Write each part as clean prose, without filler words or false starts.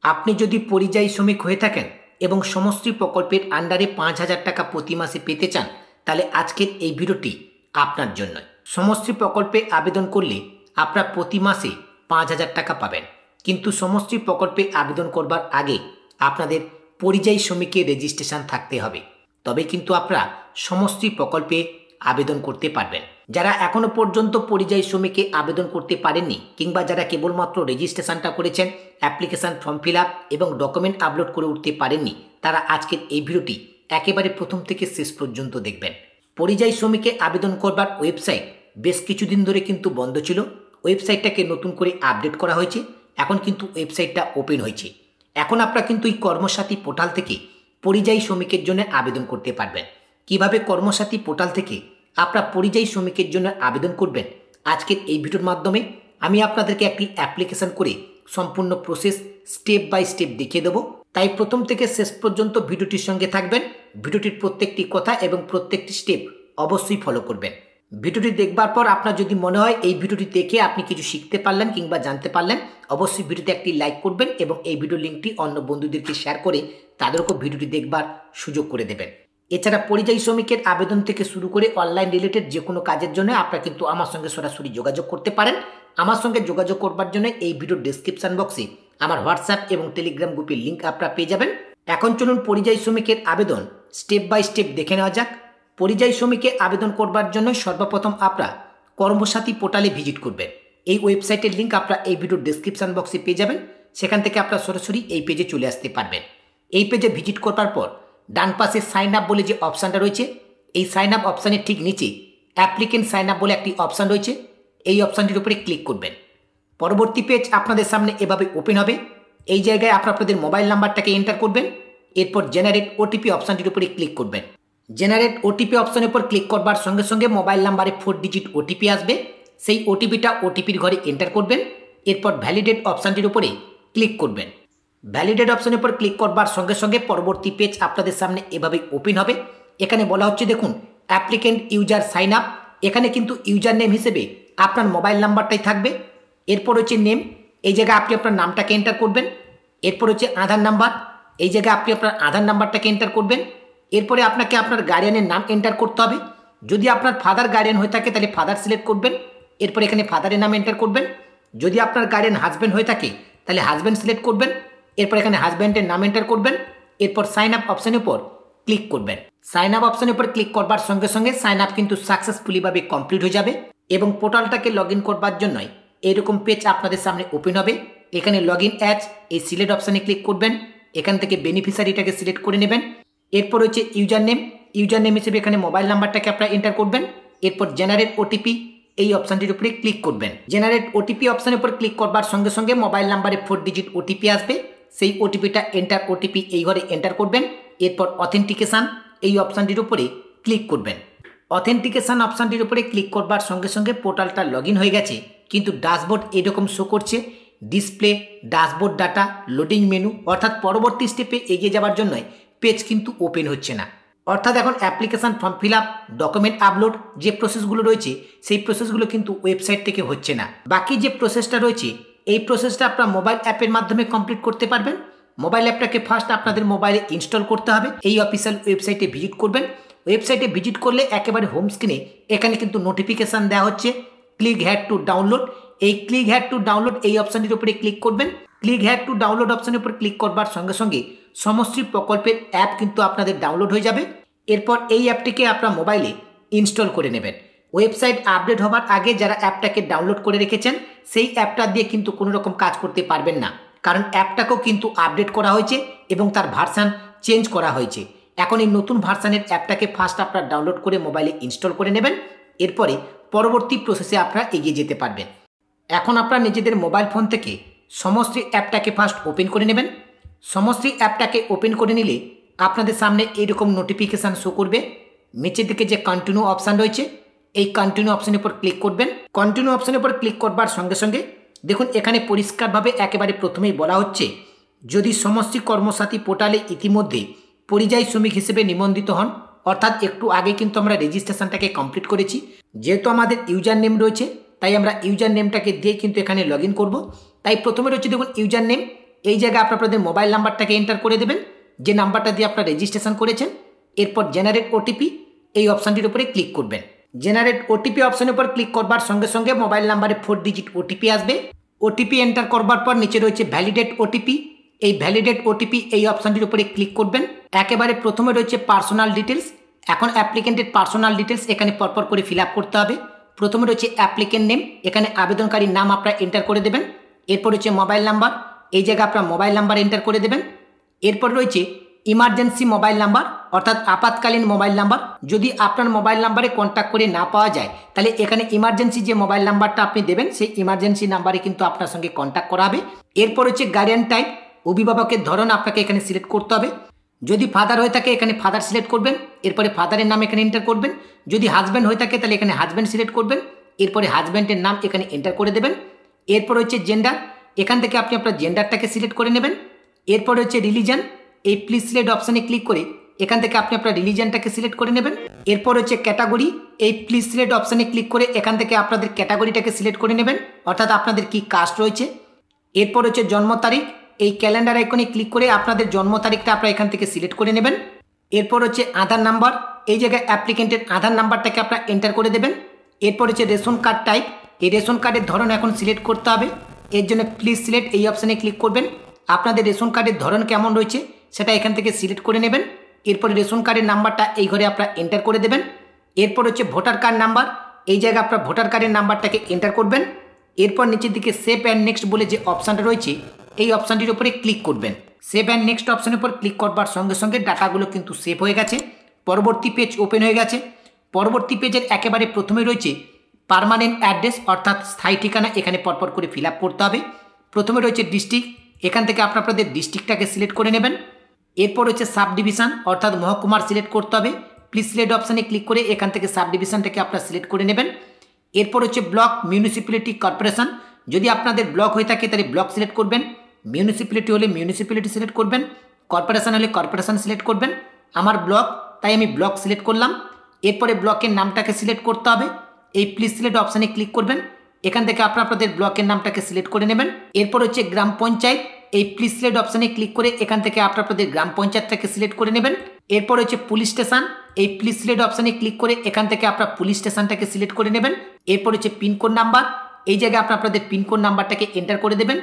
আপনি যদি পরিযায়ী শ্রমিক হয়ে থাকেন এবং সমষ্টি প্রকল্পের আন্ডারে 5,000 টাকা প্রতি মাসে পেতে চান, তাহলে আজকের এই ভিডিওটি আপনার জন্য। সমষ্টি প্রকল্পে আবেদন করলে আপনারা প্রতি মাসে 5,000 টাকা পাবেন, কিন্তু সমষ্টি প্রকল্পে আবেদন করবার আগে আপনাদের পরিযায়ী শ্রমিকের রেজিস্ট্রেশন থাকতে হবে, তবে কিন্তু আপনারা সমষ্টি প্রকল্পে আবেদন করতে পারবেন। যারা এখনো পর্যন্ত পরিযায়ী শ্রমিকে আবেদন করতে পারেননি, কিংবা যারা কেবলমাত্র রেজিস্ট্রেশনটা করেছেন, অ্যাপ্লিকেশন ফর্ম ফিল আপ এবং ডকুমেন্ট আপলোড করে উঠতে পারেননি, তারা আজকের এই ভিডিওটি একেবারে প্রথম থেকে শেষ পর্যন্ত দেখবেন। পরিযায়ী শ্রমিকে আবেদন করবার ওয়েবসাইট বেশ কিছুদিন ধরে কিন্তু বন্ধ ছিল। ওয়েবসাইটটাকে নতুন করে আপডেট করা হয়েছে, এখন কিন্তু ওয়েবসাইটটা ওপেন হয়েছে। এখন আপনারা কিন্তু এই কর্মসাথী পোর্টাল থেকে পরিযায়ী শ্রমিকের জন্য আবেদন করতে পারবেন। কিভাবে কর্মসাথী পোর্টাল থেকে আপনারা পরিযায়ী শ্রমিকের জন্য আবেদন করবেন, আজকের এই ভিডিওর মাধ্যমে আমি আপনাদেরকে একটি অ্যাপ্লিকেশন করে সম্পূর্ণ প্রসেস স্টেপ বাই স্টেপ দেখিয়ে দেবো। তাই প্রথম থেকে শেষ পর্যন্ত ভিডিওটির সঙ্গে থাকবেন। ভিডিওটির প্রত্যেকটি কথা এবং প্রত্যেকটি স্টেপ অবশ্যই ফলো করবেন। ভিডিওটি দেখবার পর আপনার যদি মনে হয় এই ভিডিওটি দেখে আপনি কিছু শিখতে পারলেন কিংবা জানতে পারলেন, অবশ্যই ভিডিওতে একটি লাইক করবেন এবং এই ভিডিও লিঙ্কটি অন্য বন্ধুদেরকে শেয়ার করে তাদেরকেও ভিডিওটি দেখবার সুযোগ করে দেবেন। এছাড়া পরিযায়ী শ্রমিকের আবেদন থেকে শুরু করে অনলাইন রিলেটেড যে কোনো কাজের জন্য আপনারা কিন্তু আমার সঙ্গে সরাসরি যোগাযোগ করতে পারেন। আমার সঙ্গে যোগাযোগ করবার জন্য এই ভিডিওর ডেসক্রিপশন বক্সে আমার হোয়াটসঅ্যাপ এবং টেলিগ্রাম গ্রুপের লিঙ্ক আপনারা পেয়ে যাবেন। এখন চলুন পরিযায়ী শ্রমিকের আবেদন স্টেপ বাই স্টেপ দেখে নেওয়া যাক। পরিযায়ী শ্রমিকে আবেদন করবার জন্য সর্বপ্রথম আপনারা কর্মসাথী পোর্টালে ভিজিট করবেন। এই ওয়েবসাইটের লিঙ্ক আপনারা এই ভিডিওর ডেসক্রিপশন বক্সে পেয়ে যাবেন। সেখান থেকে আপনারা সরাসরি এই পেজে চলে আসতে পারবেন। এই পেজে ভিজিট করবার পর ডান পাশে সাইন আপ বলে যে অপশানটা রয়েছে, এই সাইন আপ অপশানের ঠিক নিচে অ্যাপ্লিকেন্ট সাইন আপ বলে একটি অপশান রয়েছে, এই অপশানটির উপরে ক্লিক করবেন। পরবর্তী পেজ আপনাদের সামনে এভাবে ওপেন হবে। এই জায়গায় আপনাদের মোবাইল নাম্বারটাকে এন্টার করবেন। এরপর জেনারেট ওটিপি অপশানটির উপরে ক্লিক করবেন। জেনারেট ওটিপি অপশানের উপর ক্লিক করবার সঙ্গে সঙ্গে মোবাইল নাম্বারে 4 ডিজিট ওটিপি আসবে। সেই ওটিপিটা ওটিপির ঘরে এন্টার করবেন। এরপর ভ্যালিডেট অপশানটির উপরে ক্লিক করবেন। ভ্যালিডেট অপশনের উপর ক্লিক করবার সঙ্গে সঙ্গে পরবর্তী পেজ আপনাদের সামনে এভাবে ওপেন হবে। এখানে বলা হচ্ছে দেখুন অ্যাপ্লিকেন্ট ইউজার সাইন আপ। এখানে কিন্তু ইউজার নেম হিসেবে আপনার মোবাইল নাম্বারটাই থাকবে। এরপর হচ্ছে নেম, এই জায়গায় আপনি আপনার নামটাকে এন্টার করবেন। এরপর হচ্ছে আধার নাম্বার, এই জায়গায় আপনি আপনার আধার নাম্বারটাকে এন্টার করবেন। এরপরে আপনাকে আপনার গার্ডিয়ানের নাম এন্টার করতে হবে। যদি আপনার ফাদার গার্ডিয়ান হয়ে থাকে তাহলে ফাদার সিলেক্ট করবেন। এরপর এখানে ফাদারের নাম এন্টার করবেন। যদি আপনার গার্ডিয়ান হাজব্যান্ড হয়ে থাকে তাহলে হাজব্যান্ড সিলেক্ট করবেন। এরপর এখানে হাজব্যান্ডের নাম এন্টার করবেন। এরপর সাইন আপ অপশনের উপর ক্লিক করবেন। সাইন আপ অপশনের উপর ক্লিক করবার সঙ্গে সঙ্গে সাইন আপ কিন্তু সাকসেসফুলি ভাবে কমপ্লিট হয়ে যাবে এবং পোর্টালটাকে লগ ইন করবার জন্যই এরকম পেজ আপনাদের সামনে ওপেন হবে। এখানে লগ ইন অ্যাজ এই সিলেক্ট অপশানে ক্লিক করবেন। এখান থেকে বেনিফিশিয়ারিটাকে সিলেক্ট করে নেবেন। এরপর হচ্ছে ইউজার নেম হিসেবে এখানে মোবাইল নাম্বারটাকে আপনারা এন্টার করবেন। এরপর জেনারেট ওটিপি এই অপশানটির উপরে ক্লিক করবেন। জেনারেট ওটিপি অপশানের উপর ক্লিক করবার সঙ্গে সঙ্গে মোবাইল নাম্বারে 4 ডিজিট ওটিপি আসবে। সেই ওটিপিটা এন্টার ওটিপি এই ঘরে এন্টার করবেন। এরপর অথেন্টিকেশান এই অপশানটির উপরে ক্লিক করবেন। অথেন্টিকেশান অপশানটির উপরে ক্লিক করবার সঙ্গে সঙ্গে পোর্টালটা লগ ইন হয়ে গেছে, কিন্তু ড্যাশবোর্ড এরকম শো করছে display dashboard data loading menu, অর্থাৎ পরবর্তী স্টেপে এগিয়ে যাওয়ার জন্য পেজ কিন্তু ওপেন হচ্ছে না। অর্থাৎ এখন application form fill up, document upload যে প্রসেসগুলো রয়েছে সেই প্রসেসগুলো কিন্তু ওয়েবসাইট থেকে হচ্ছে না। বাকি যে প্রসেসটা রয়েছে এই প্রসেসটা আপনার মোবাইল অ্যাপের মাধ্যমে কমপ্লিট করতে পারবেন। মোবাইল অ্যাপটাকে ফার্স্ট আপনাদের মোবাইলে ইনস্টল করতে হবে। এই অফিসিয়াল ওয়েবসাইটে ভিজিট করবেন। ওয়েবসাইটে ভিজিট করলে একেবারে হোম স্ক্রিনে এখানে কিন্তু নোটিফিকেশান দেওয়া হচ্ছে ক্লিক হ্যাড টু ডাউনলোড। এই ক্লিক হ্যাড টু ডাউনলোড এই অপশানটির উপরে ক্লিক করবেন। ক্লিক হ্যাড টু ডাউনলোড অপশানের উপর ক্লিক করবার সঙ্গে সঙ্গে সমষ্টি প্রকল্পের অ্যাপ কিন্তু আপনাদের ডাউনলোড হয়ে যাবে। এরপর এই অ্যাপটিকে আপনার মোবাইলে ইনস্টল করে নেবেন। ওয়েবসাইট আপডেট হবার আগে যারা অ্যাপটাকে ডাউনলোড করে রেখেছেন সেই অ্যাপটা দিয়ে কিন্তু কোনো রকম কাজ করতে পারবেন না, কারণ অ্যাপটাকেও কিন্তু আপডেট করা হয়েছে এবং তার ভার্সান চেঞ্জ করা হয়েছে। এখন এই নতুন ভার্সানের অ্যাপটাকে ফার্স্ট আপনারা ডাউনলোড করে মোবাইলে ইনস্টল করে নেবেন। এরপরে পরবর্তী প্রসেসে আপনারা এগিয়ে যেতে পারবেন। এখন আপনারা নিজেদের মোবাইল ফোন থেকে সমষ্টি অ্যাপটাকে ফার্স্ট ওপেন করে নেবেন। সমষ্টি অ্যাপটাকে ওপেন করে নিলে আপনাদের সামনে এইরকম নোটিফিকেশান শো করবে। নিচের দিকে যে কন্টিনিউ অপশান রয়েছে এই কন্টিনিউ অপশানের উপর ক্লিক করবেন। কন্টিনিউ অপশানের উপর ক্লিক করবার সঙ্গে সঙ্গে দেখুন এখানে পরিষ্কারভাবে একেবারে প্রথমেই বলা হচ্ছে যদি সমষ্টি কর্মসাথী পোর্টালে ইতিমধ্যে পরিযায়ী শ্রমিক হিসেবে নিবন্ধিত হন, অর্থাৎ একটু আগে কিন্তু আমরা রেজিস্ট্রেশনটাকে কমপ্লিট করেছি, যেহেতু আমাদের ইউজার নেম রয়েছে তাই আমরা ইউজার নেমটাকে দিয়ে কিন্তু এখানে লগ ইন করবো। তাই প্রথমে রয়েছে দেখুন ইউজার নেম, এই জায়গায় আপনাদের মোবাইল নাম্বারটাকে এন্টার করে দেবেন, যে নাম্বারটা দিয়ে আপনারা রেজিস্ট্রেশন করেছেন। এরপর জেনারেট ওটিপি এই অপশানটির উপরে ক্লিক করবেন। জেনারেট ওটিপি অপশানের উপর ক্লিক করবার সঙ্গে সঙ্গে মোবাইল নাম্বারে 4 ডিজিট ওটিপি আসবে। ওটিপি এন্টার করবার পর নিচে রয়েছে ভ্যালিডেট ওটিপি। এই ভ্যালিডেট ওটিপি এই অপশানটির উপরে ক্লিক করবেন। একেবারে প্রথমে রয়েছে পার্সোনাল ডিটেলস। এখন অ্যাপ্লিকেন্টের পার্সোনাল ডিটেলস এখানে পরপর করে ফিল আপ করতে হবে। প্রথমে রয়েছে অ্যাপ্লিকেন্ট নেম, এখানে আবেদনকারীর নাম আপনারা এন্টার করে দেবেন। এরপর রয়েছে মোবাইল নাম্বার, এই জায়গায় আপনার মোবাইল নাম্বার এন্টার করে দেবেন। এরপর রয়েছে ইমার্জেন্সি মোবাইল নাম্বার অর্থাৎ আপাতকালীন মোবাইল নাম্বার। যদি আপনার মোবাইল নাম্বারে কন্ট্যাক্ট করে না পাওয়া যায় তাহলে এখানে ইমার্জেন্সি যে মোবাইল নাম্বারটা আপনি দেবেন সেই ইমার্জেন্সি নাম্বারে কিন্তু আপনার সঙ্গে কন্ট্যাক্ট করা হবে। এরপর হচ্ছে গার্ডিয়ান টাইপ, অভিভাবকের ধরন আপনাকে এখানে সিলেক্ট করতে হবে। যদি ফাদার হয়ে থাকে এখানে ফাদার সিলেক্ট করবেন, এরপরে ফাদারের নাম এখানে এন্টার করবেন। যদি হাজব্যান্ড হয়ে থাকে তাহলে এখানে হাজব্যান্ড সিলেক্ট করবেন, এরপরে হাজব্যান্ডের নাম এখানে এন্টার করে দেবেন। এরপর হচ্ছে জেন্ডার, এখান থেকে আপনি আপনার জেন্ডারটাকে সিলেক্ট করে নেবেন। এরপর হচ্ছে রিলিজন, এই প্লিজ সিলেক্ট অপশানে ক্লিক করে এখান থেকে আপনি আপনার রিলিজনটাকে সিলেক্ট করে নেবেন। এরপর হচ্ছে ক্যাটাগরি, এই প্লিজ সিলেক্ট অপশানে ক্লিক করে এখান থেকে আপনাদের ক্যাটাগরিটাকে সিলেক্ট করে নেবেন, অর্থাৎ আপনাদের কি কাস্ট রয়েছে। এরপর হচ্ছে জন্ম তারিখ, এই ক্যালেন্ডার আইকনে ক্লিক করে আপনাদের জন্ম তারিখটা আপনারা এখান থেকে সিলেক্ট করে নেবেন। এরপর হচ্ছে আধার নাম্বার, এই জায়গায় অ্যাপ্লিকেন্টের আধার নাম্বারটাকে আপনারা এন্টার করে দেবেন। এরপর হচ্ছে রেশন কার্ড টাইপ, এই রেশন কার্ডের ধরন এখন সিলেক্ট করতে হবে। এর জন্য প্লিজ সিলেক্ট এই অপশানে ক্লিক করবেন। আপনাদের রেশন কার্ডের ধরন কেমন রয়েছে সেটা এখান থেকে সিলেক্ট করে নেবেন। এরপরে রেশন কার্ডের নাম্বারটা এই ঘরে আপনারা এন্টার করে দেবেন। এরপর হচ্ছে ভোটার কার্ড নাম্বার, এই জায়গায় আপনার ভোটার কার্ডের নাম্বারটাকে এন্টার করবেন। এরপর নিচের দিকে সেভ অ্যান্ড নেক্সট বলে যে অপশানটা রয়েছে এই অপশানটির উপরে ক্লিক করবেন। সেভ অ্যান্ড নেক্সট অপশানের উপর ক্লিক করবার সঙ্গে সঙ্গে ডাটাগুলো কিন্তু সেভ হয়ে গেছে। পরবর্তী পেজ ওপেন হয়ে গেছে। পরবর্তী পেজের একেবারে প্রথমে রয়েছে পার্মানেন্ট অ্যাড্রেস অর্থাৎ স্থায়ী ঠিকানা, এখানে পরপর করে ফিল আপ করতে হবে। প্রথমে রয়েছে ডিস্ট্রিক্ট, এখান থেকে আপনাদের ডিস্ট্রিক্টটাকে সিলেক্ট করে নেবেন। এরপর হচ্ছে সাব ডিভিশন অর্থাৎ মহকুমার সিলেক্ট করতে হবে। প্লিজ সিলেক্ট অপশানে ক্লিক করে এখান থেকে সাব ডিভিশনটাকে আপনারা সিলেক্ট করে নেবেন। এরপর হচ্ছে ব্লক, মিউনিসিপ্যালিটি, কর্পোরেশন। যদি আপনাদের ব্লক হয়ে থাকে তাহলে ব্লক সিলেক্ট করবেন, মিউনিসিপ্যালিটি হলে মিউনিসিপ্যালিটি সিলেক্ট করবেন, কর্পোরেশন হলে কর্পোরেশন সিলেক্ট করবেন। আমার ব্লক, তাই আমি ব্লক সিলেক্ট করলাম। এরপরে ব্লকের নামটাকে সিলেক্ট করতে হবে, এই প্লিজ সিলেক্ট অপশানে ক্লিক করবেন। এখান থেকে আপনাদের ব্লকের নামটাকে সিলেক্ট করে নেবেন। এরপর হচ্ছে গ্রাম পঞ্চায়েত, এই প্লিজ সিলেক্ট অপশানে ক্লিক করে এখান থেকে আপনাদের গ্রাম পঞ্চায়েতটাকে সিলেক্ট করে নেবেন। এরপর হচ্ছে পুলিশ স্টেশন, এই প্লিজ সিলেক্ট অপশানে ক্লিক করে এখান থেকে আপনার পুলিশ স্টেশনটাকে সিলেক্ট করে নেবেন। এরপর হচ্ছে পিনকোড নাম্বার, এই জায়গায় আপনাদের পিনকোড নাম্বারটাকে এন্টার করে দেবেন।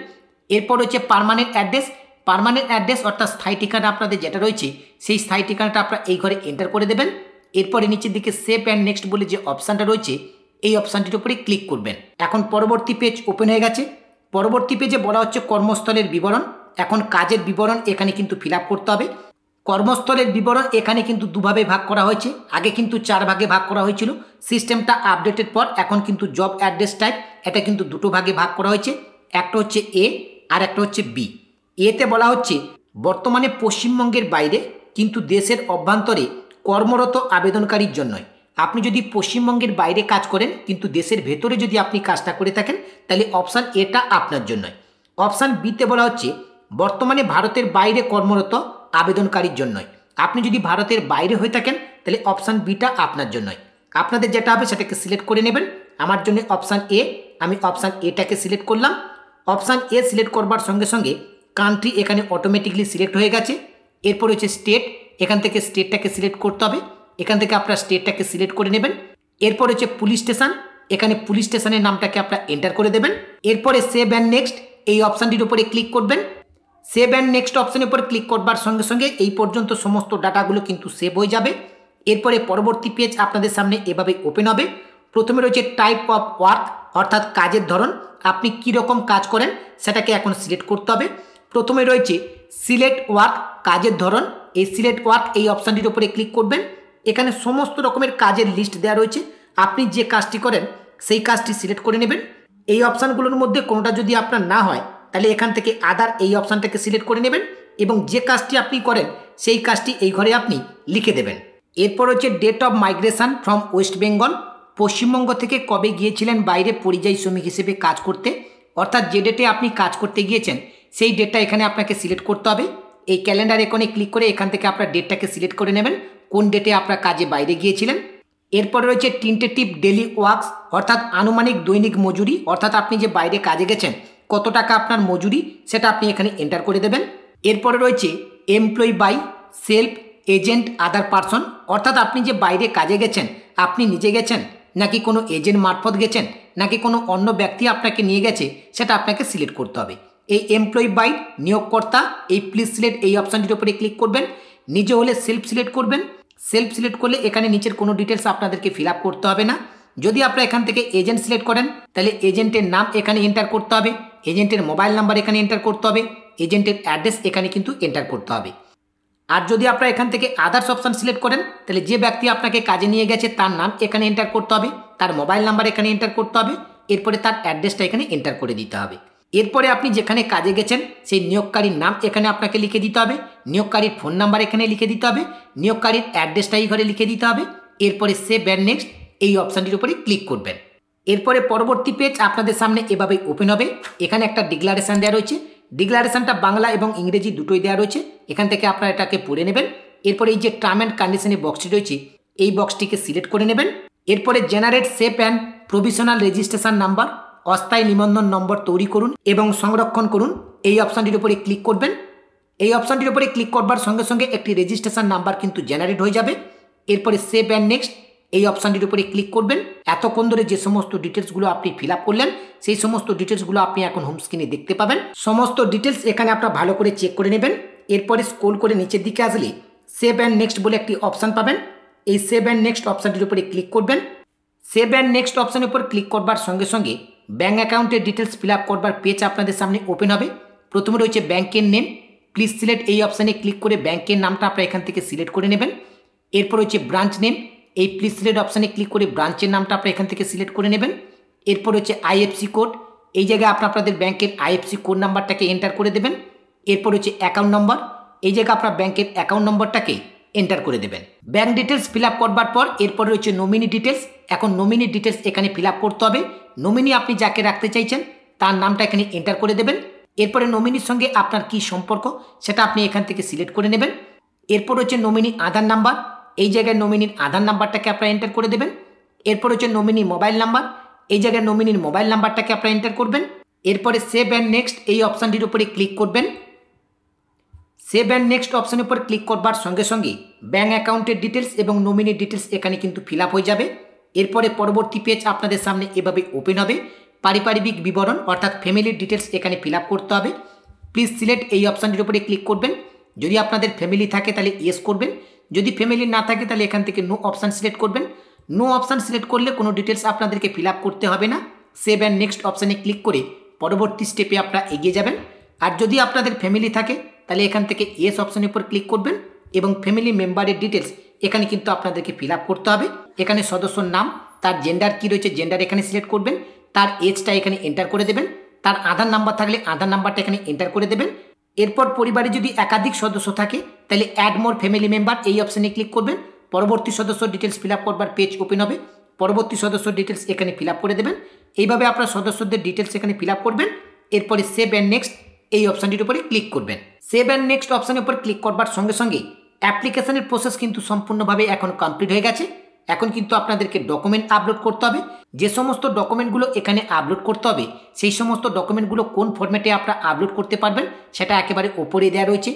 এরপর হচ্ছে পার্মানেন্ট অ্যাড্রেস, পার্মানেন্ট অ্যাড্রেস অর্থাৎ স্থায়ী ঠিকানা আপনাদের যেটা রয়েছে সেই স্থায়ী ঠিকানাটা আপনারা এই ঘরে এন্টার করে দেবেন। এরপরে নিচের দিকে সেভ অ্যান্ড নেক্সট বলে যে অপশানটা রয়েছে এই অপশানটির উপরে ক্লিক করবেন। এখন পরবর্তী পেজ ওপেন হয়ে গেছে। পরবর্তী পেজে বলা হচ্ছে কর্মস্থলের বিবরণ। এখন কাজের বিবরণ এখানে কিন্তু ফিল আপ করতে হবে। কর্মস্থলের বিবরণ এখানে কিন্তু দুভাবে ভাগ করা হয়েছে, আগে কিন্তু 4 ভাগে ভাগ করা হয়েছিল। সিস্টেমটা আপডেটের পর এখন কিন্তু জব অ্যাড্রেস টাইপ এটা কিন্তু 2টো ভাগে ভাগ করা হয়েছে, একটা হচ্ছে এ আর একটা হচ্ছে বি। এতে বলা হচ্ছে বর্তমানে পশ্চিমবঙ্গের বাইরে কিন্তু দেশের অভ্যন্তরে কর্মরত আবেদনকারীর জন্যই। আপনি যদি পশ্চিমবঙ্গের বাইরে কাজ করেন কিন্তু দেশের ভেতরে যদি আপনি কাজটা করে থাকেন তাহলে অপশান এটা আপনার জন্যই। অপশান বিতে বলা হচ্ছে বর্তমানে ভারতের বাইরে কর্মরত আবেদনকারীর জন্যই। আপনি যদি ভারতের বাইরে হয়ে থাকেন তাহলে অপশান বিটা আপনার জন্যই। আপনাদের যেটা হবে সেটাকে সিলেক্ট করে নেবেন। আমার জন্য অপশান এ, আমি অপশান এটাকে সিলেক্ট করলাম। অপশান এ সিলেক্ট করবার সঙ্গে সঙ্গে কান্ট্রি এখানে অটোমেটিকলি সিলেক্ট হয়ে গেছে। এরপর হচ্ছে স্টেট, এখান থেকে স্টেটটাকে সিলেক্ট করতে হবে, এখান থেকে আপনার স্টেটটাকে সিলেক্ট করে নেবেন। এরপর হচ্ছে পুলিশ স্টেশন, এখানে পুলিশ স্টেশনের নামটাকে আপনারা এন্টার করে দেবেন। এরপরে সেভ অ্যান্ড নেক্সট এই অপশানটির উপরে ক্লিক করবেন। সেভ অ্যান্ড নেক্সট অপশানের উপর ক্লিক করবার সঙ্গে সঙ্গে এই পর্যন্ত সমস্ত ডাটাগুলো কিন্তু সেভ হয়ে যাবে। এরপরে পরবর্তী পেজ আপনাদের সামনে এভাবে ওপেন হবে। প্রথমে রয়েছে টাইপ অফ ওয়ার্ক অর্থাৎ কাজের ধরন, আপনি কী রকম কাজ করেন সেটাকে এখন সিলেক্ট করতে হবে। প্রথমে রয়েছে সিলেক্ট ওয়ার্ক, কাজের ধরন। এই সিলেক্ট ওয়ার্ক এই অপশানটির উপরে ক্লিক করবেন। এখানে সমস্ত রকমের কাজের লিস্ট দেওয়া রয়েছে, আপনি যে কাজটি করেন সেই কাজটি সিলেক্ট করে নেবেন। এই অপশানগুলোর মধ্যে কোনোটা যদি আপনার না হয় তাহলে এখান থেকে আদার এই অপশানটাকে সিলেক্ট করে নেবেন এবং যে কাজটি আপনি করেন সেই কাজটি এই ঘরে আপনি লিখে দেবেন। এরপর হচ্ছে date of migration from West Bengal, Paschimbanga থেকে কবে গিয়েছিলেন বাইরে পরিযায়ী শ্রমিক হিসেবে কাজ করতে, অর্থাৎ যে ডেটে আপনি কাজ করতে গিয়েছেন সেই ডেটটা এখানে আপনাকে সিলেক্ট করতে হবে। এই ক্যালেন্ডার আইকনে ক্লিক করে এখান থেকে আপনার ডেটটাকে সিলেক্ট করে নেবেন কোন ডেটে আপনার কাজে বাইরে গিয়েছিলেন। এরপরে রয়েছে টেন্টেটিভ ডেলি ওয়ার্কস অর্থাৎ আনুমানিক দৈনিক মজুরি, অর্থাৎ আপনি যে বাইরে কাজে গেছেন কত টাকা আপনার মজুরি সেটা আপনি এখানে এন্টার করে দেবেন। এরপরে রয়েছে employee by self agent other person, অর্থাৎ আপনি যে বাইরে কাজে গেছেন আপনি নিজে গেছেন নাকি কোনো এজেন্ট মারফত গেছেন নাকি কোনো অন্য ব্যক্তি আপনাকে নিয়ে গেছে সেটা আপনাকে সিলেক্ট করতে হবে। এই এমপ্লয়ি বাই নিয়োগকর্তা, এই প্লিজ সিলেক্ট এই অপশানটির উপরে ক্লিক করবেন। নিজে হলে সেলফ সিলেক্ট করবেন। সেলফ সিলেক্ট করলে এখানে নিচের কোনো ডিটেলস আপনাদেরকে ফিল আপ করতে হবে না। যদি আপনারা এখান থেকে এজেন্ট সিলেক্ট করেন তাহলে এজেন্টের নাম এখানে এন্টার করতে হবে, এজেন্টের মোবাইল নাম্বার এখানে এন্টার করতে হবে, এজেন্টের অ্যাড্রেস এখানে কিন্তু এন্টার করতে হবে। আর যদি আপনারা এখান থেকে আদার্স অপশান সিলেক্ট করেন তাহলে যে ব্যক্তি আপনাকে কাজে নিয়ে গেছে তার নাম এখানে এন্টার করতে হবে, তার মোবাইল নাম্বার এখানে এন্টার করতে হবে, এরপরে তার অ্যাড্রেসটা এখানে এন্টার করে দিতে হবে। এরপরে আপনি যেখানে কাজে গেছেন সেই নিয়োগকারীর নাম এখানে আপনাকে লিখে দিতে হবে, নিয়োগকারীর ফোন নাম্বার এখানে লিখে দিতে হবে, নিয়োগকারীর অ্যাড্রেসটা এই ঘরে লিখে দিতে হবে। এরপরে সেভ অ্যান্ড নেক্সট এই অপশানটির উপরে ক্লিক করবেন। এরপরে পরবর্তী পেজ আপনাদের সামনে এভাবেই ওপেন হবে। এখানে একটা ডিক্লারেশন দেওয়া রয়েছে, ডিক্লারেশনটা বাংলা এবং ইংরেজি দুটোই দেওয়া রয়েছে, এখান থেকে আপনারা এটাকে পড়ে নেবেন। এরপরে এই যে টার্ম অ্যান্ড কন্ডিশনের বক্সটি রয়েছে এই বক্সটিকে সিলেক্ট করে নেবেন। এরপরে generate save and provisional registration number, অস্থায়ী নিবন্ধন নম্বর তৈরি করুন এবং সংরক্ষণ করুন, এই অপশানটির উপরে ক্লিক করবেন। এই অপশানটির উপরে ক্লিক করবার সঙ্গে সঙ্গে একটি রেজিস্ট্রেশন নাম্বার কিন্তু জেনারেট হয়ে যাবে। এরপরে সেভ অ্যান্ড নেক্সট এই অপশানটির উপরে ক্লিক করবেন। এতক্ষণ ধরে যে সমস্ত ডিটেলসগুলো আপনি ফিল আপ করলেন সেই সমস্ত ডিটেলসগুলো আপনি এখন হোম স্ক্রিনে দেখতে পাবেন। সমস্ত ডিটেলস এখানে আপনারা ভালো করে চেক করে নেবেন। এরপরে স্ক্রল করে নিচের দিকে আসলে সেভ অ্যান্ড নেক্সট বলে একটি অপশান পাবেন, এই সেভ অ্যান্ড নেক্সট অপশানটির উপরে ক্লিক করবেন। সেভ অ্যান্ড নেক্সট অপশানের উপর ক্লিক করবার সঙ্গে সঙ্গে ব্যাঙ্ক অ্যাকাউন্টের ডিটেলস ফিল আপ করবার পেজ আপনাদের সামনে ওপেন হবে। প্রথমে রয়েছে ব্যাংকের নেম, প্লিজ সিলেক্ট এই অপশানে ক্লিক করে ব্যাংকের নামটা আপনারা এখান থেকে সিলেক্ট করে নেবেন। এরপর রয়েছে ব্রাঞ্চ নেম, এই প্লিজ সিলেক্ট অপশানে ক্লিক করে ব্রাঞ্চের নামটা আপনারা এখান থেকে সিলেক্ট করে নেবেন। এরপর হচ্ছে আইএফসি কোড, এই জায়গায় আপনাদের ব্যাংকের আইএফসি কোড নাম্বারটাকে এন্টার করে দেবেন। এরপর হচ্ছে অ্যাকাউন্ট নম্বর, এই জায়গায় আপনার ব্যাংকের অ্যাকাউন্ট নম্বরটাকে এন্টার করে দেবেন। ব্যাংক ডিটেলস ফিল আপ করবার পর এরপর রয়েছে নমিনি ডিটেলস। এখন নমিনি ডিটেলস এখানে ফিল আপ করতে হবে। নমিনি আপনি যাকে রাখতে চাইছেন তার নামটা এখানে এন্টার করে দেবেন। এরপরে নমিনির সঙ্গে আপনার কি সম্পর্ক সেটা আপনি এখান থেকে সিলেক্ট করে নেবেন। এরপর হচ্ছে নমিনি আধার নাম্বার, এই জায়গায় নমিনির আধার নাম্বারটাকে আপনারা এন্টার করে দেবেন। এরপর হচ্ছে নমিনি মোবাইল নাম্বার, এই জায়গায় নমিনির মোবাইল নাম্বারটাকে আপনারা এন্টার করবেন। এরপরে সেভ অ্যান্ড নেক্সট এই অপশানটির উপরে ক্লিক করবেন। সেভ অ্যান্ড নেক্সট অপশানের উপর ক্লিক করবার সঙ্গে সঙ্গে ব্যাঙ্ক অ্যাকাউন্টের ডিটেলস এবং নমিনির ডিটেলস এখানে কিন্তু ফিল আপ হয়ে যাবে। এরপরে পরবর্তী পেজ আপনাদের সামনে এভাবে ওপেন হবে। পারিবারিক বিবরণ অর্থাৎ ফ্যামিলির ডিটেলস এখানে ফিল আপ করতে হবে। প্লিজ সিলেক্ট এই অপশানটির উপরে ক্লিক করবেন। যদি আপনাদের ফ্যামিলি থাকে তাহলে ইয়েস করবেন, যদি ফ্যামিলি না থাকে তাহলে এখান থেকে নো অপশান সিলেক্ট করবেন। নো অপশান সিলেক্ট করলে কোনো ডিটেলস আপনাদেরকে ফিল আপ করতে হবে না। সেভ অ্যান্ড নেক্সট অপশানে ক্লিক করে পরবর্তী স্টেপে আপনারা এগিয়ে যাবেন। আর যদি আপনাদের ফ্যামিলি থাকে তাহলে এখান থেকে ইয়েস অপশানের উপর ক্লিক করবেন এবং ফ্যামিলি মেম্বারের ডিটেলস এখানে কিন্তু আপনাদেরকে ফিল আপ করতে হবে। এখানে সদস্যর নাম, তার জেন্ডার কী রয়েছে জেন্ডার এখানে সিলেক্ট করবেন, তার এজটা এখানে এন্টার করে দেবেন, তার আধার নাম্বার থাকলে আধার নাম্বারটা এখানে এন্টার করে দেবেন। এরপর পরিবারে যদি একাধিক সদস্য থাকে তাহলে অ্যাড মোর ফ্যামিলি মেম্বার এই অপশানে ক্লিক করবেন। পরবর্তী সদস্য ডিটেলস ফিল আপ করবার পেজ ওপেন হবে। পরবর্তী সদস্য ডিটেলস এখানে ফিল আপ করে দেবেন। এইভাবে আপনার সদস্যদের ডিটেলস এখানে ফিল আপ করবেন। এরপরে সেভ অ্যান্ড নেক্সট এই অপশানটির উপরে ক্লিক করবেন। সেভ অ্যান্ড নেক্সট অপশানের উপর ক্লিক করবার সঙ্গে সঙ্গে অ্যাপ্লিকেশনের প্রসেস কিন্তু সম্পূর্ণভাবে এখন কমপ্লিট হয়ে গেছে। এখন কিন্তু আপনাদেরকে ডকুমেন্ট আপলোড করতে হবে। যে সমস্ত ডকুমেন্টগুলো এখানে আপলোড করতে হবে সেই সমস্ত ডকুমেন্টগুলো কোন ফরম্যাটে আপনারা আপলোড করতে পারবেন সেটা একেবারে ওপরে দেওয়া রয়েছে।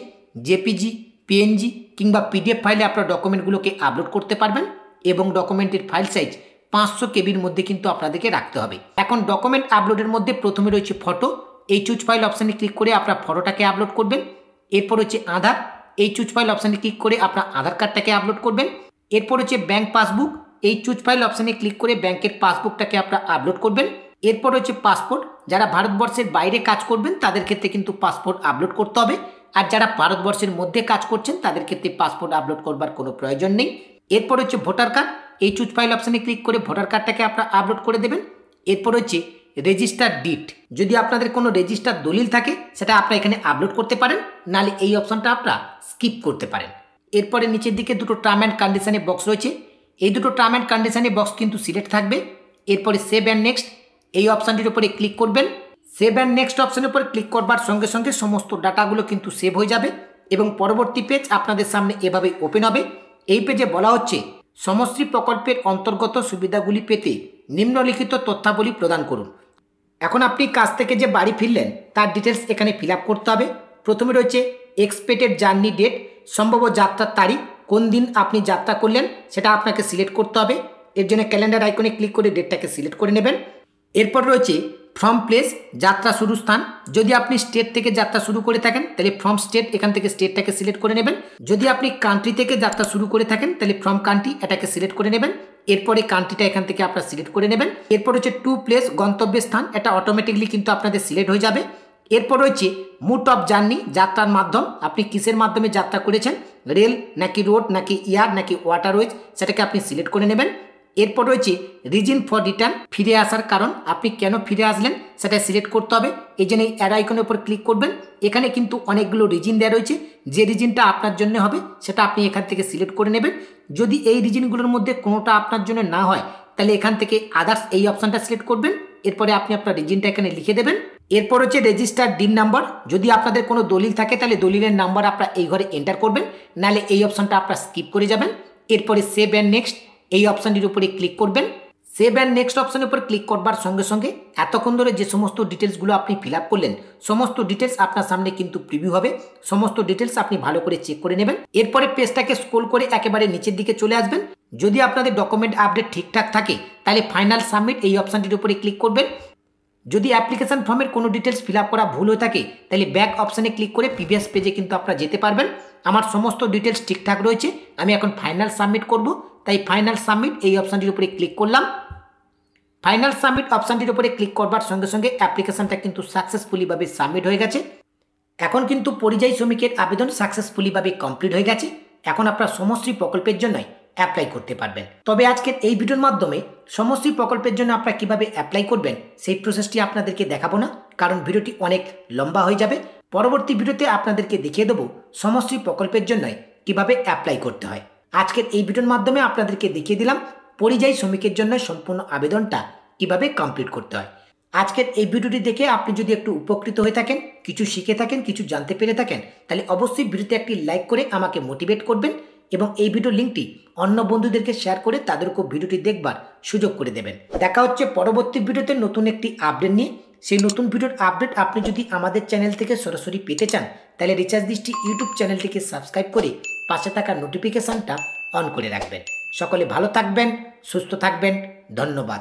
জেপিজি, পিএনজি কিংবা পিডিএফ ফাইলে আপনারা ডকুমেন্টগুলোকে আপলোড করতে পারবেন এবং ডকুমেন্টের ফাইল সাইজ 500 কেবির মধ্যে কিন্তু আপনাদেরকে রাখতে হবে। এখন ডকুমেন্ট আপলোডের মধ্যে প্রথমে রয়েছে ফটো, এই চুজ ফাইল অপশানে ক্লিক করে আপনার ফটোটাকে আপলোড করবেন। এরপর হচ্ছে আধার, এই চুজ ফাইল অপশানে ক্লিক করে আপনার আধার কার্ডটাকে আপলোড করবেন। এরপর হচ্ছে ব্যাংক পাসবুক, এই চুজ ফাইল অপশানে ক্লিক করে ব্যাংকের পাসবুকটাকে আপনারা আপলোড করবেন। এরপর হচ্ছে পাসপোর্ট, যারা ভারতবর্ষের বাইরে কাজ করবেন তাদের ক্ষেত্রে কিন্তু পাসপোর্ট আপলোড করতে হবে, আর যারা ভারতবর্ষের মধ্যে কাজ করছেন তাদের ক্ষেত্রে পাসপোর্ট আপলোড করবার কোনো প্রয়োজন নেই। এরপর হচ্ছে ভোটার কার্ড, এই চুজ ফাইল অপশানে ক্লিক করে ভোটার কার্ডটাকে আপনারা আপলোড করে দেবেন। এরপর হচ্ছে রেজিস্টার ডিড, যদি আপনাদের কোনো রেজিস্টার দলিল থাকে সেটা আপনারা এখানে আপলোড করতে পারেন, নাহলে এই অপশানটা আপনারা স্কিপ করতে পারেন। এরপরে নিচের দিকে দুটো টার্ম অ্যান্ড কন্ডিশনের বক্স রয়েছে, এই দুটো টার্ম অ্যান্ড কন্ডিশনের বক্স কিন্তু সিলেক্ট থাকবে। এরপরে সেভ অ্যান্ড নেক্সট এই অপশানটির উপরে ক্লিক করবেন। সেভ অ্যান্ড নেক্সট অপশানের উপরে ক্লিক করবার সঙ্গে সঙ্গে সমস্ত ডাটাগুলো কিন্তু সেভ হয়ে যাবে এবং পরবর্তী পেজ আপনাদের সামনে এভাবে ওপেন হবে। এই পেজে বলা হচ্ছে সমশ্রী প্রকল্পের অন্তর্গত সুবিধাগুলি পেতে নিম্নলিখিত তথ্যাবলী প্রদান করুন। এখন আপনি কাজ থেকে যে বাড়ি ফিরলেন তার ডিটেলস এখানে ফিল আপ করতে হবে। প্রথমে রয়েছে এক্সপেক্টেড জার্নি ডেট, সম্ভব যাত্রার তারিখ, কোন দিন আপনি যাত্রা করলেন সেটা আপনাকে সিলেক্ট করতে হবে। এর জন্য ক্যালেন্ডার আইকনে ক্লিক করে ডেটটাকে সিলেক্ট করে নেবেন। এরপর রয়েছে ফ্রম প্লেস, যাত্রা শুরু স্থান। যদি আপনি স্টেট থেকে যাত্রা শুরু করে থাকেন তাহলে ফ্রম স্টেট, এখান থেকে স্টেটটাকে সিলেক্ট করে নেবেন। যদি আপনি কান্ট্রি থেকে যাত্রা শুরু করে থাকেন তাহলে ফ্রম কান্ট্রি এটাকে সিলেক্ট করে নেবেন। এরপরে কান্ট্রিটা এখান থেকে আপনারা সিলেক্ট করে নেবেন। এরপর হচ্ছে টু প্লেস, গন্তব্যের স্থান, এটা অটোমেটিকলি কিন্তু আপনাদের সিলেক্ট হয়ে যাবে। এরপর রয়েছে মুড অফ জার্নি, যাত্রার মাধ্যম, আপনি কিসের মাধ্যমে যাত্রা করেছেন, রেল নাকি রোড নাকি এয়ার নাকি ওয়াটারওয়েজ, সেটাকে আপনি সিলেক্ট করে নেবেন। এরপর রয়েছে রিজন ফর রিটার্ন, ফিরে আসার কারণ, আপনি কেন ফিরে আসলেন সেটা সিলেক্ট করতে হবে। এই জন্য এই অ্যারো আইকনের উপর ক্লিক করবেন। এখানে কিন্তু অনেকগুলো রিজন দেওয়া রয়েছে, যে রিজনটা আপনার জন্য হবে সেটা আপনি এখান থেকে সিলেক্ট করে নেবেন। যদি এই রিজনগুলোর মধ্যে কোনোটা আপনার জন্য না হয় তাহলে এখান থেকে আদার্স এই অপশানটা সিলেক্ট করবেন। এরপরে আপনি আপনার রিজনটা এখানে লিখে দেবেন। এরপর হচ্ছে রেজিস্টার ডিন নাম্বার, যদি আপনাদের কোনো দলিল থাকে তাহলে দলিলের নাম্বার আপনারা এই ঘরে এন্টার করবেন, নাহলে এই অপশানটা আপনারা স্কিপ করে যাবেন। এরপরে সেভ অ্যান্ড নেক্সট এই অপশানটির উপরে ক্লিক করবেন। সেভ অ্যান্ড নেক্সট অপশানের উপর ক্লিক করবার সঙ্গে সঙ্গে এতক্ষণ ধরে যে সমস্ত ডিটেলসগুলো আপনি ফিল আপ করলেন সমস্ত ডিটেলস আপনার সামনে কিন্তু প্রিভিউ হবে। সমস্ত ডিটেলস আপনি ভালো করে চেক করে নেবেন। এরপরে পেজটাকে স্ক্রল করে একেবারে নিচের দিকে চলে আসবেন। যদি আপনাদের ডকুমেন্ট আপডেট ঠিকঠাক থাকে তাহলে ফাইনাল সাবমিট এই অপশানটির উপরে ক্লিক করবেন। যদি অ্যাপ্লিকেশন ফর্মের কোনো ডিটেলস ফিল আপ করা ভুল হয়ে থাকে তাহলে ব্যাক অপশানে ক্লিক করে প্রিভিয়াস পেজে কিন্তু আপনারা যেতে পারবেন। আমার সমস্ত ডিটেলস ঠিকঠাক রয়েছে, আমি এখন ফাইনাল সাবমিট করব, তাই ফাইনাল সাবমিট এই অপশানটির উপরে ক্লিক করলাম। ফাইনাল সাবমিট অপশানটির উপরে ক্লিক করবার সঙ্গে সঙ্গে অ্যাপ্লিকেশনটা কিন্তু সাকসেসফুলিভাবে সাবমিট হয়ে গেছে। এখন কিন্তু পরিযায়ী শ্রমিকের আবেদন সাকসেসফুলিভাবে কমপ্লিট হয়ে গেছে। এখন আপনার সমশ্রী প্রকল্পের জন্যই অ্যাপ্লাই করতে পারবেন। তবে আজকের এই ভিডিওর মাধ্যমে সমশ্রী প্রকল্পের জন্য আপনারা কিভাবে অ্যাপ্লাই করবেন সেই প্রসেসটি আপনাদেরকে দেখাবো না, কারণ ভিডিওটি অনেক লম্বা হয়ে যাবে। পরবর্তী ভিডিওতে আপনাদেরকে দেখিয়ে দেবো সমশ্রী প্রকল্পের জন্যই কিভাবে অ্যাপ্লাই করতে হয়। আজকের এই ভিডিওর মাধ্যমে আপনাদেরকে দেখিয়ে দিলাম পরিযায়ী শ্রমিকের জন্য সম্পূর্ণ আবেদনটা কিভাবে কমপ্লিট করতে হয়। আজকের এই ভিডিওটি দেখে আপনি যদি একটু উপকৃত হয়ে থাকেন, কিছু শিখে থাকেন, কিছু জানতে পেরে থাকেন, তাহলে অবশ্যই ভিডিওতে একটি লাইক করে আমাকে মোটিভেট করবেন এবং এই ভিডিওর লিঙ্কটি অন্য বন্ধুদেরকে শেয়ার করে তাদেরকেও ভিডিওটি দেখবার সুযোগ করে দেবেন। দেখা হচ্ছে পরবর্তী ভিডিওতে নতুন একটি আপডেট নিয়ে। সেই নতুন ভিডিওর আপডেট আপনি যদি আমাদের চ্যানেল থেকে সরাসরি পেতে চান তাহলে রিচার্জ দৃষ্টি ইউটিউব চ্যানেলটিকে সাবস্ক্রাইব করে পাশে থাকা নোটিফিকেশনটা অন করে রাখবেন। সকলে ভালো থাকবেন, সুস্থ থাকবেন, ধন্যবাদ।